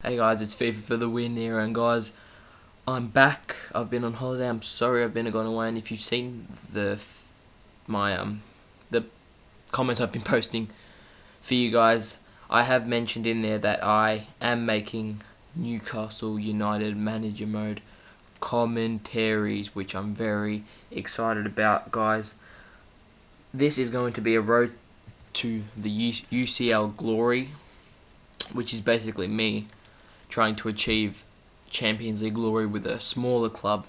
Hey guys, it's FIFA for the win here, and guys, I'm back. I've been on holiday. I'm sorry I've been gone away, and if you've seen the comments I've been posting for you guys, I have mentioned in there that I am making Newcastle United manager mode commentaries, which I'm very excited about, guys. This is going to be a road to the UCL glory, which is basically me trying to achieve Champions League glory with a smaller club.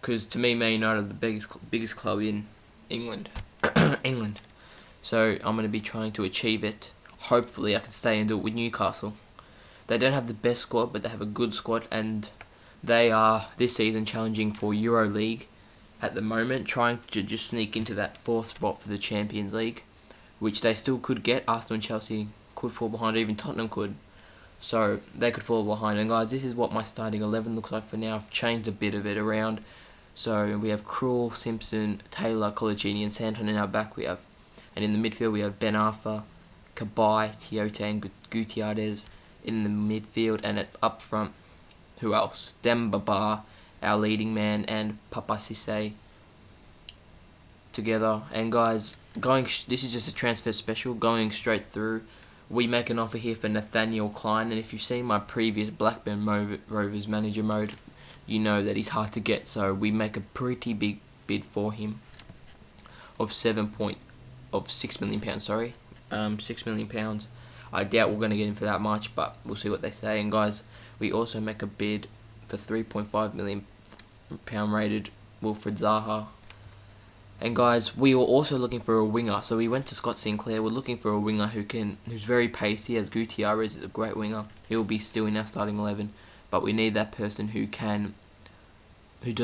Because to me, Man United are the biggest club in England. England. So I'm going to be trying to achieve it. Hopefully I can stay and do it with Newcastle. They don't have the best squad, but they have a good squad, and they are this season challenging for Euro League at the moment, trying to just sneak into that fourth spot for the Champions League, which they still could get. Arsenal and Chelsea could fall behind, even Tottenham could. So they could fall behind. And guys, this is what my starting 11 looks like for now. I've changed a bit of it around. So we have Krul, Simpson, Taylor, Colaccini and Santon in our back. And in the midfield we have Ben Arfa, Cabai, Tiote and Gutierrez in the midfield. And up front, who else? Demba Ba, our leading man, and Papa Cisse together. And guys, this is just a transfer special, going straight through. We make an offer here for Nathaniel Klein, and if you've seen my previous Blackburn Rovers manager mode, you know that he's hard to get, so we make a pretty big bid for him of £6 million, sorry. £6 million. I doubt we're going to get him for that much, but we'll see what they say. And guys, we also make a bid for £3.5 million rated Wilfred Zaha. And guys, we were also looking for a winger, so we went to Scott Sinclair. We're looking for a winger who's very pacey, as Gutierrez is a great winger. He'll be still in our starting 11, but we need that person who does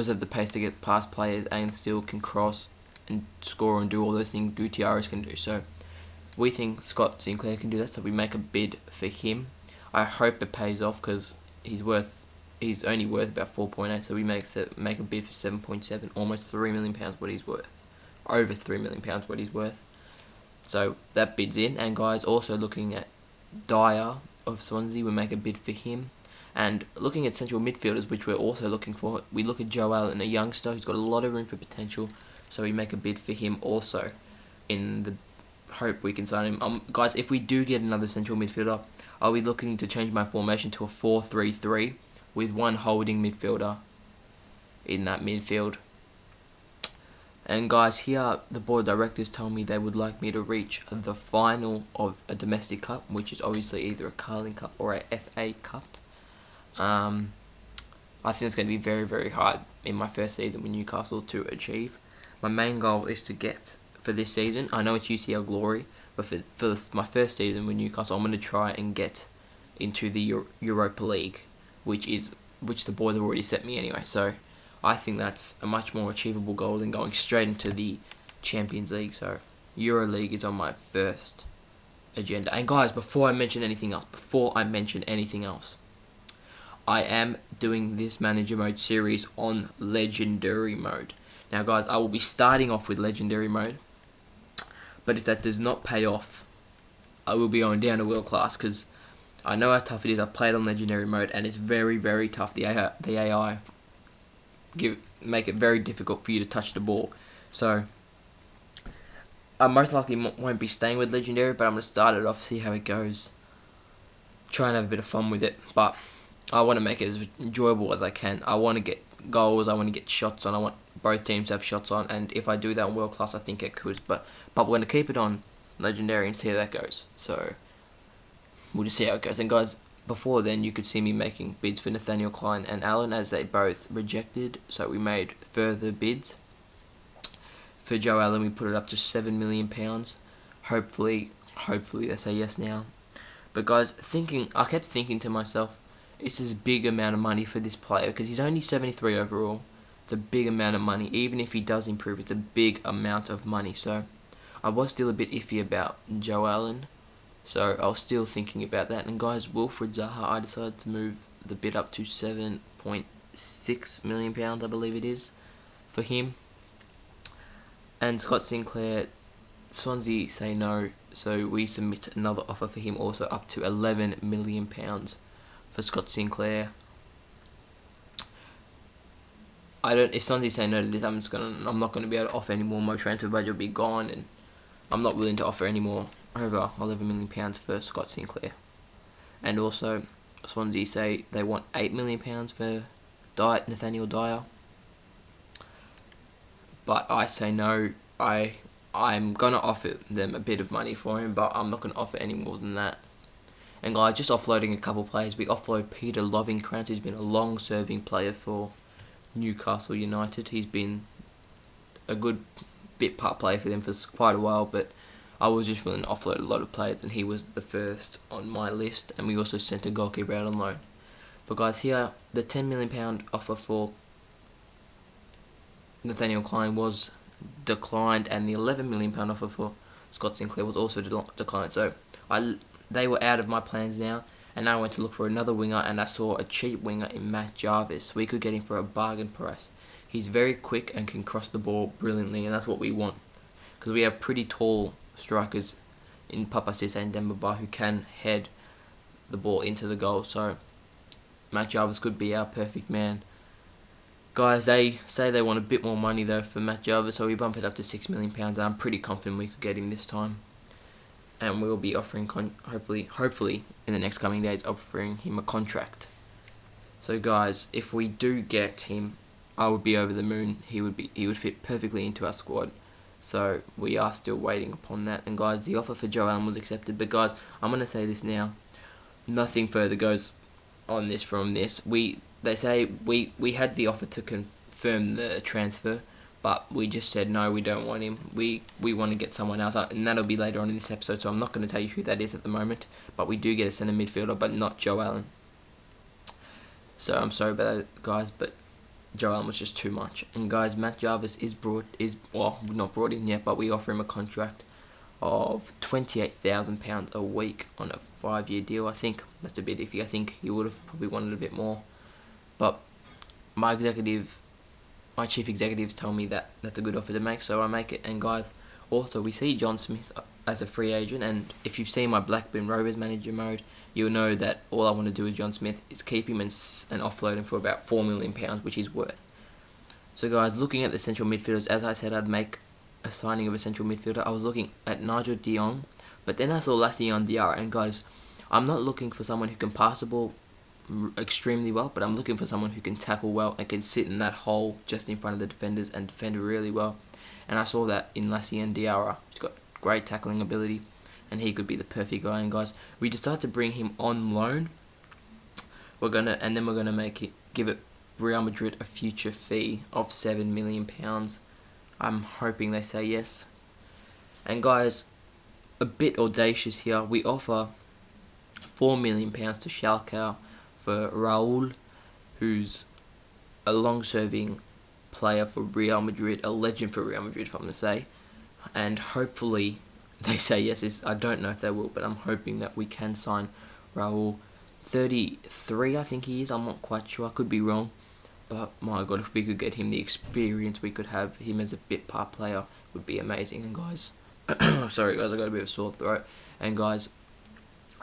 have the pace to get past players and still can cross and score and do all those things Gutierrez can do. So we think Scott Sinclair can do that, so we make a bid for him. I hope it pays off, because he's only worth about 4.8, so we make a bid for 7.7, almost £3 million what he's worth. Over £3 million what he's worth. So that bid's in. And guys, also looking at Dyer of Swansea, we make a bid for him. And looking at central midfielders, which we're also looking for, we look at Joe Allen, a youngster who's got a lot of room for potential, so we make a bid for him also, in the hope we can sign him. Guys, if we do get another central midfielder, I'll be looking to change my formation to a 4-3-3 with one holding midfielder in that midfield. And guys, here the board of directors told me they would like me to reach the final of a domestic cup, which is obviously either a Carling Cup or a FA Cup. I think it's going to be very, very hard in my first season with Newcastle to achieve. My main goal is to get, for this season, I know it's UCL glory, but for my first season with Newcastle, I'm going to try and get into the Europa League, which the boys have already set me anyway. So I think that's a much more achievable goal than going straight into the Champions League. So Euro League is on my first agenda. And guys, before I mention anything else, I am doing this manager mode series on legendary mode. Now guys, I will be starting off with legendary mode, but if that does not pay off, I will be going down to world class, because I know how tough it is. I've played on legendary mode, and it's very, very tough. The AI make it very difficult for you to touch the ball. So I most likely won't be staying with legendary, but I'm going to start it off, see how it goes, try and have a bit of fun with it. But I want to make it as enjoyable as I can. I want to get goals, I want to get shots on, I want both teams to have shots on, and if I do that in world class, I think it could. But we're going to keep it on legendary and see how that goes. So we'll just see how it goes. And guys, before then, you could see me making bids for Nathaniel Klein and Allen, as they both rejected, so we made further bids. For Joe Allen, we put it up to £7 million. Hopefully they say yes now. But guys, I kept thinking to myself, this is a big amount of money for this player, because he's only 73 overall. It's a big amount of money. Even if he does improve, it's a big amount of money. So I was still a bit iffy about Joe Allen. So I was still thinking about that. And guys, Wilfred Zaha, I decided to move the bid up to £7.6 million, I believe it is, for him. And Scott Sinclair, Swansea say no, so we submit another offer for him also up to £11 million. for Scott Sinclair. If Swansea say no to this, I'm not gonna be able to offer any more. My transfer budget will be gone, and I'm not willing to offer any more over £11 million for Scott Sinclair. And also, Swansea say they want £8 million for Nathaniel Dyer. But I say no. I'm gonna offer them a bit of money for him, but I'm not gonna offer any more than that. And guys, just offloading a couple players. We offload Peter Lovingkrantz, who's been a long-serving player for Newcastle United. He's been a good bit part player for them for quite a while, but I was just willing to offload a lot of players, and he was the first on my list. And we also sent a goalkeeper out on loan. But guys, here the £10 million offer for Nathaniel Clyne was declined, and the £11 million offer for Scott Sinclair was also declined. So they were out of my plans now, and I went to look for another winger, and I saw a cheap winger in Matt Jarvis. We could get him for a bargain price. He's very quick and can cross the ball brilliantly, and that's what we want, because we have pretty tall strikers in Papa Cisse and Demba Ba who can head the ball into the goal. So Matt Jarvis could be our perfect man. Guys, they say they want a bit more money though for Matt Jarvis, so we bump it up to £6 million, and I'm pretty confident we could get him this time. And we'll be offering, hopefully in the next coming days, offering him a contract. So guys, if we do get him, I would be over the moon. He would fit perfectly into our squad. So we are still waiting upon that. And guys, the offer for Joe Allen was accepted. But guys, I'm gonna say this now. Nothing further goes on this from this. They say we had the offer to confirm the transfer, but we just said no, we don't want him. We want to get someone else, and that'll be later on in this episode. So I'm not going to tell you who that is at the moment. But we do get a centre midfielder, but not Joe Allen. So I'm sorry about that, guys, but Joe Allen was just too much. And guys, Matt Jarvis is not brought in yet, but we offer him a contract of £28,000 a week on a 5-year deal. I think that's a bit iffy. I think he would have probably wanted a bit more, but my chief executives tell me that that's a good offer to make, so I make it. And guys, also we see John Smith as a free agent, and if you've seen my Blackburn Rovers manager mode, you'll know that all I want to do with John Smith is keep him and offload him for about £4 million, which he's worth. So guys, looking at the central midfielders, as I said, I'd make a signing of a central midfielder. I was looking at Nigel de Jong, but then I saw Lassien Diarra, and guys, I'm not looking for someone who can pass the ball extremely well, but I'm looking for someone who can tackle well and can sit in that hole just in front of the defenders and defend really well. And I saw that in Lassien Diarra. He's got great tackling ability, and he could be the perfect guy. And guys, we decided to bring him on loan. We're gonna give it Real Madrid a future fee of £7 million. I'm hoping they say yes. And guys, a bit audacious here. We offer £4 million to Schalke for Raul, who's a long-serving player for Real Madrid, a legend for Real Madrid, if I'm going to say. And hopefully they say yes. I don't know if they will, but I'm hoping that we can sign Raul. 33, I think he is. I'm not quite sure. I could be wrong. But my God, if we could get him, the experience we could have him as a bit part player would be amazing. And guys, sorry guys, I got a bit of a sore throat. And guys,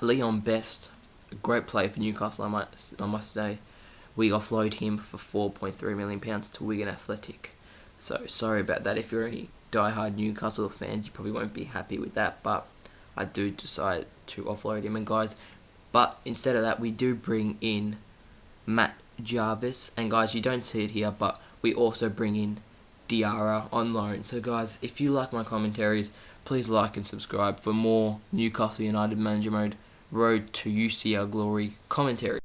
Leon Best, a great player for Newcastle, I must say. We offload him for £4.3 million to Wigan Athletic. So sorry about that. If you're any diehard Newcastle fans, you probably won't be happy with that. But I do decide to offload him. And guys, but instead of that, we do bring in Matt Jarvis. And guys, you don't see it here, but we also bring in Diarra on loan. So guys, if you like my commentaries, please like and subscribe for more Newcastle United Manager Mode Road to UCL Glory commentary.